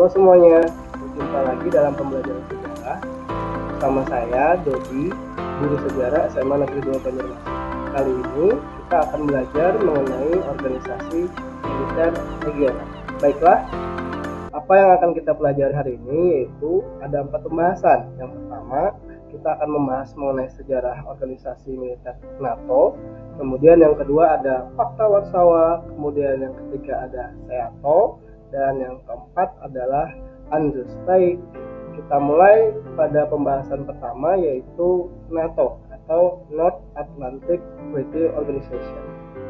Halo semuanya, berjumpa lagi dalam pembelajaran sejarah bersama saya, Dodi, guru sejarah SMA Negeri 2 Banjarmasin. Kali ini kita akan belajar mengenai organisasi militer regional. Baiklah, apa yang akan kita pelajari hari ini yaitu ada 4 pembahasan. Yang pertama, kita akan membahas mengenai sejarah organisasi militer NATO. Kemudian yang kedua ada Fakta Warsawa, kemudian yang ketiga ada SEATO, dan yang keempat adalah ANZUS. Baik, kita mulai pada pembahasan pertama yaitu NATO atau North Atlantic Treaty Organization.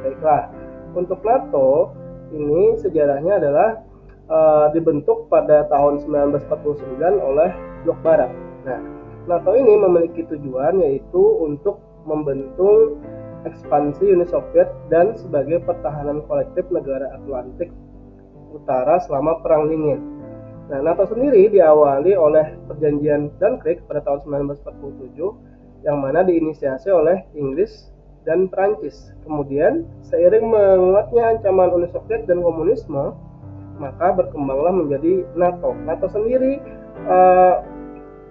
Baiklah, untuk NATO ini sejarahnya adalah dibentuk pada tahun 1949 oleh Blok Barat. Nah, NATO ini memiliki tujuan yaitu untuk membentuk ekspansi Uni Soviet dan sebagai pertahanan kolektif negara Atlantik Utara selama Perang Dingin. Nah, NATO sendiri diawali oleh Perjanjian Dunkirk pada tahun 1947 yang mana diinisiasi oleh Inggris dan Prancis. Kemudian, seiring menguatnya ancaman Uni Soviet dan komunisme, maka berkembanglah menjadi NATO. NATO sendiri,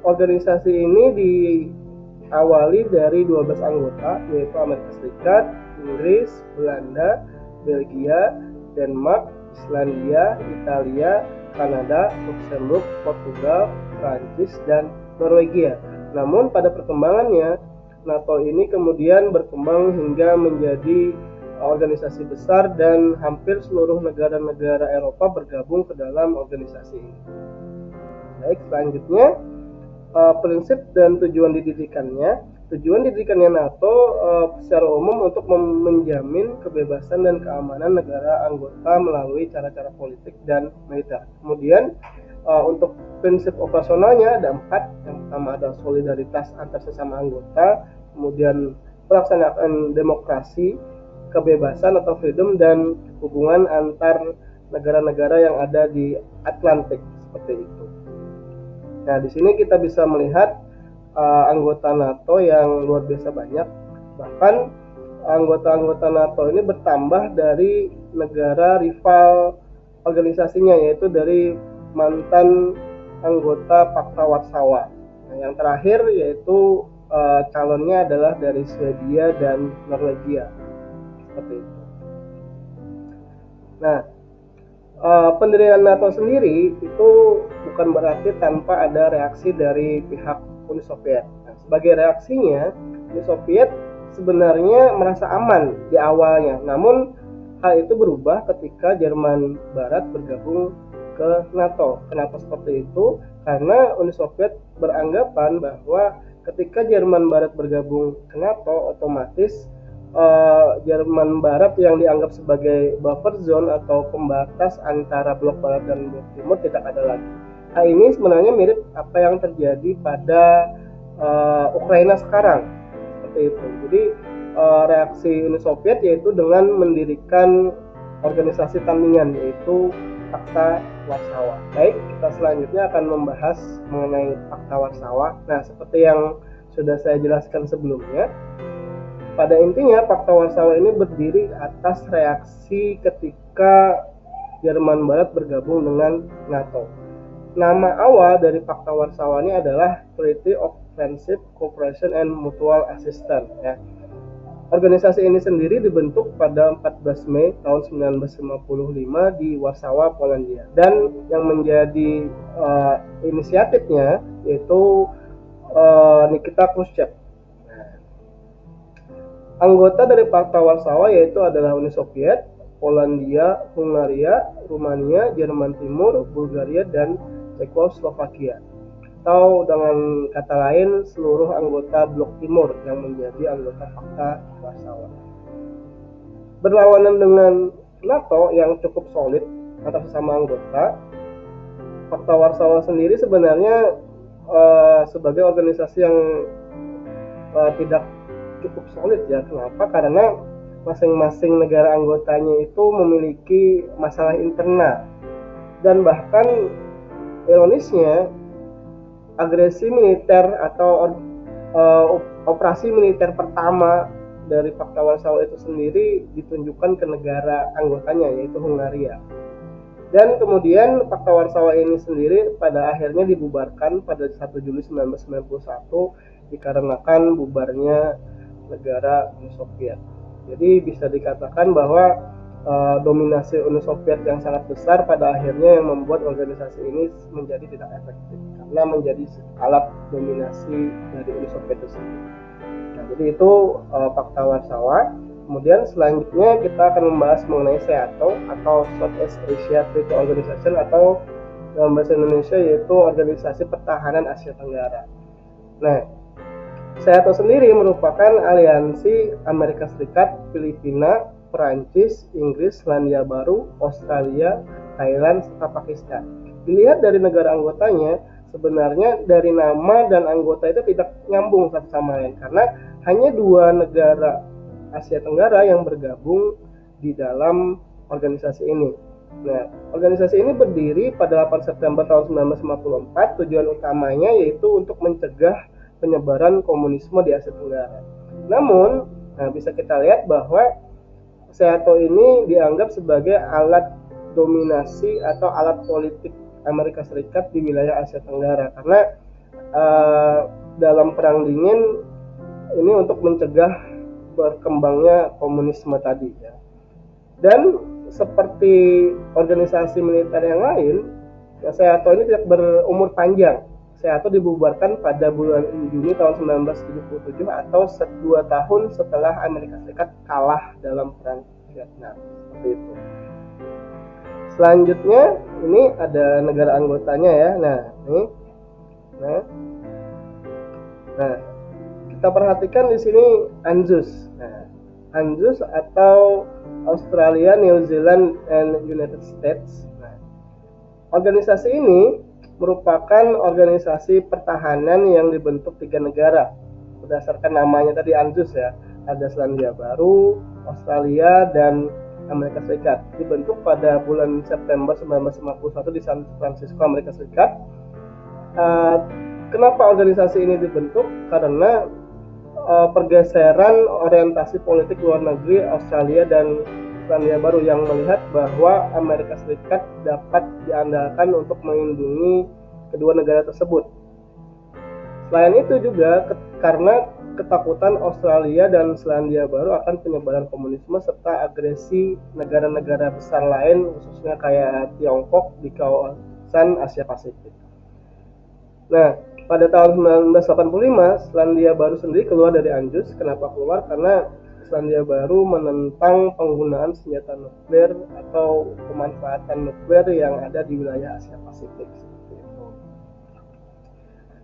organisasi ini diawali dari 12 anggota, yaitu Amerika Serikat, Inggris, Belanda, Belgia, Denmark, Islandia, Italia, Kanada, Luxembourg, Portugal, Prancis, dan Norwegia. Namun pada perkembangannya, NATO ini kemudian berkembang hingga menjadi organisasi besar dan hampir seluruh negara-negara Eropa bergabung ke dalam organisasi ini. Baik, selanjutnya prinsip dan tujuan didirikannya. Tujuan didirikannya NATO secara umum untuk menjamin kebebasan dan keamanan negara anggota melalui cara-cara politik dan militer. Kemudian untuk prinsip operasionalnya ada 4. Yang pertama ada solidaritas antar sesama anggota, kemudian pelaksanaan demokrasi, kebebasan atau freedom, dan hubungan antar negara-negara yang ada di Atlantik, seperti itu. Nah, di sini kita bisa melihat anggota NATO yang luar biasa banyak. Bahkan anggota-anggota NATO ini bertambah dari negara rival organisasinya, yaitu dari mantan anggota Fakta Warsawa. Nah, yang terakhir yaitu calonnya adalah dari Swedia dan Norwegia, seperti itu. Nah, pendirian NATO sendiri itu bukan berarti tanpa ada reaksi dari pihak Uni Soviet. Nah, sebagai reaksinya, Uni Soviet sebenarnya merasa aman di awalnya. Namun hal itu berubah ketika Jerman Barat bergabung ke NATO. Kenapa seperti itu? Karena Uni Soviet beranggapan bahwa ketika Jerman Barat bergabung ke NATO, otomatis Jerman Barat yang dianggap sebagai buffer zone atau pembatas antara blok Barat dan blok Timur tidak ada lagi. Hal ini sebenarnya mirip apa yang terjadi pada Ukraina sekarang, seperti itu. Jadi reaksi Uni Soviet yaitu dengan mendirikan organisasi tandingan yaitu Fakta Warsawa. Baik, kita selanjutnya akan membahas mengenai Fakta Warsawa. Nah, seperti yang sudah saya jelaskan sebelumnya, pada intinya Fakta Warsawa ini berdiri atas reaksi ketika Jerman Barat bergabung dengan NATO. Nama awal dari Fakta Warsawa ini adalah Treaty of Friendship, Cooperation and Mutual Assistance. Ya. Organisasi ini sendiri dibentuk pada 14 Mei tahun 1955 di Warsawa, Polandia. Dan yang menjadi inisiatifnya yaitu Nikita Khrushchev. Anggota dari Fakta Warsawa yaitu adalah Uni Soviet, Polandia, Hungaria, Rumania, Jerman Timur, Bulgaria, dan Cekoslovakia. Atau dengan kata lain seluruh anggota Blok Timur yang menjadi anggota Fakta Warsawa. Berlawanan dengan NATO yang cukup solid antar sesama anggota, Fakta Warsawa sendiri sebenarnya sebagai organisasi yang tidak cukup solid ya. Kenapa? Karena masing-masing negara anggotanya itu memiliki masalah internal, dan bahkan ironisnya agresi militer atau operasi militer pertama dari Fakta Warsawa itu sendiri ditunjukkan ke negara anggotanya yaitu Hungaria. Dan kemudian Fakta Warsawa ini sendiri pada akhirnya dibubarkan pada 1 Juli 1991 dikarenakan bubarnya negara Uni Soviet. Jadi bisa dikatakan bahwa dominasi Uni Soviet yang sangat besar pada akhirnya yang membuat organisasi ini menjadi tidak efektif karena menjadi alat dominasi dari Uni Soviet tersebut. Nah, jadi itu Fakta Warsawa. Kemudian selanjutnya kita akan membahas mengenai SEATO atau Southeast Asia Treaty Organization atau dalam bahasa Indonesia yaitu Organisasi Pertahanan Asia Tenggara. Nah, SEATO sendiri merupakan aliansi Amerika Serikat, Filipina, Perancis, Inggris, Selandia Baru, Australia, Thailand, serta Pakistan. Dilihat dari negara anggotanya, sebenarnya dari nama dan anggota itu tidak nyambung satu sama lain karena hanya 2 negara Asia Tenggara yang bergabung di dalam organisasi ini. Nah, organisasi ini berdiri pada 8 September tahun 1954. Tujuan utamanya yaitu untuk mencegah penyebaran komunisme di Asia Tenggara. Namun, bisa kita lihat bahwa SEATO ini dianggap sebagai alat dominasi atau alat politik Amerika Serikat di wilayah Asia Tenggara karena dalam Perang Dingin ini untuk mencegah berkembangnya komunisme tadi ya. Dan seperti organisasi militer yang lain, SEATO ini tidak berumur panjang. SEATO dibubarkan pada bulan Juni tahun 1977 atau 2 tahun setelah Amerika Serikat kalah dalam Perang Vietnam. Seperti itu. Selanjutnya ini ada negara anggotanya ya. Nah, kita perhatikan di sini ANZUS. Nah, ANZUS atau Australia, New Zealand, and United States. Nah, organisasi ini merupakan organisasi pertahanan yang dibentuk 3 negara berdasarkan namanya tadi ANZUS ya. Ada Selandia Baru, Australia, dan Amerika Serikat. Dibentuk pada bulan September 1951 di San Francisco, Amerika Serikat. Kenapa organisasi ini dibentuk? Karena pergeseran orientasi politik luar negeri Australia dan Selandia Baru yang melihat bahwa Amerika Serikat dapat diandalkan untuk melindungi kedua negara tersebut. Selain itu juga karena ketakutan Australia dan Selandia Baru akan penyebaran komunisme serta agresi negara-negara besar lain khususnya kayak Tiongkok di kawasan Asia Pasifik. Nah, pada tahun 1985 Selandia Baru sendiri keluar dari ANZUS. Kenapa keluar? Karena Selandia Baru menentang penggunaan senjata nuklir atau pemanfaatan nuklir yang ada di wilayah Asia Pasifik.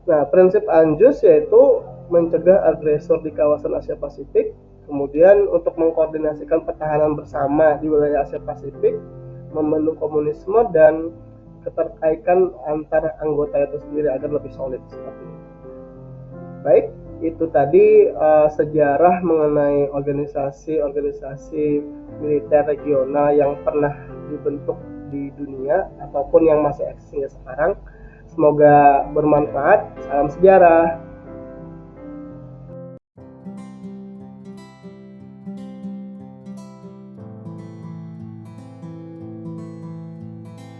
Nah, prinsip ANZUS yaitu mencegah agresor di kawasan Asia Pasifik, kemudian untuk mengkoordinasikan pertahanan bersama di wilayah Asia Pasifik, membendung komunisme dan keterkaitan antara anggota itu sendiri agar lebih solid seperti itu. Baik, itu tadi sejarah mengenai organisasi-organisasi militer regional yang pernah dibentuk di dunia ataupun yang masih eksis hingga sekarang. Semoga bermanfaat. Salam sejarah.